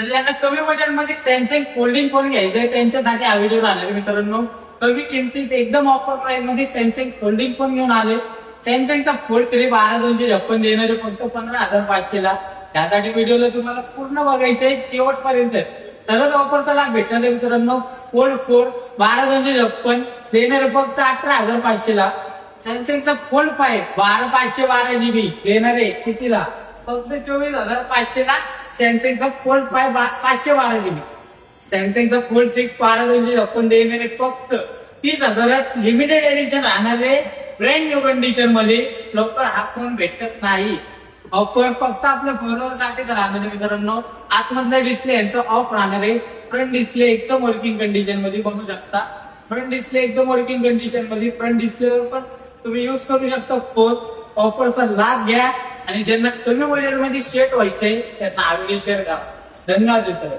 तर ज्यांना कमी बजेट मध्ये सॅमसंग फोल्डिंग फोन घ्यायचंय त्यांच्यासाठी हा व्हिडिओ आले मित्रांनो. कमी किमतीत एकदम ऑफर प्राइस मध्ये सॅमसंग फोल्डिंग फोन घेऊन आले. सॅमसंगचा फोल्ड 3 12,256 देणारे फक्त 15,500 ला. त्यासाठी व्हिडिओला तुम्हाला पूर्ण बघायचंय शेवटपर्यंत, तरच ऑफरचा लाभ भेटणार आहे मित्रांनो. फोल्ड 4 12,256 देणारे फक्त 18,500 ला. सॅमसंगचा फोल्ड 5 512 GB देणारे कितीला? फक्त 24,500 ला. सॅमसंगचा फोल्ड 5 512 GB. सॅमसंगचा फोल्ड 6 12,256 देणारे फक्त 30,000 लिमिटेड एडिशन राहणारे ब्रँड न्यू कंडिशन मध्ये. लवकर हा फोन भेटत नाही. ऑफर फक्त आपल्या फॉलोअर साठीच राहणार आहे मित्रांनो. आतमधला डिस्प्ले यांचा ऑफ राहणार आहे. फ्रंट डिस्प्ले एकदम वर्किंग कंडिशन मध्ये बघू शकता. फ्रंट डिस्प्ले एकदम वर्किंग कंडिशन मध्ये. फ्रंट डिस्प्लेवर पण तुम्ही युज करू शकता फोन. ऑफरचा लाभ घ्या आणि ज्यांना कमी बजेट मध्ये सेट व्हायचंय त्यांना हा व्हिडिओ शेअर करा. धन्यवाद मित्रांनो.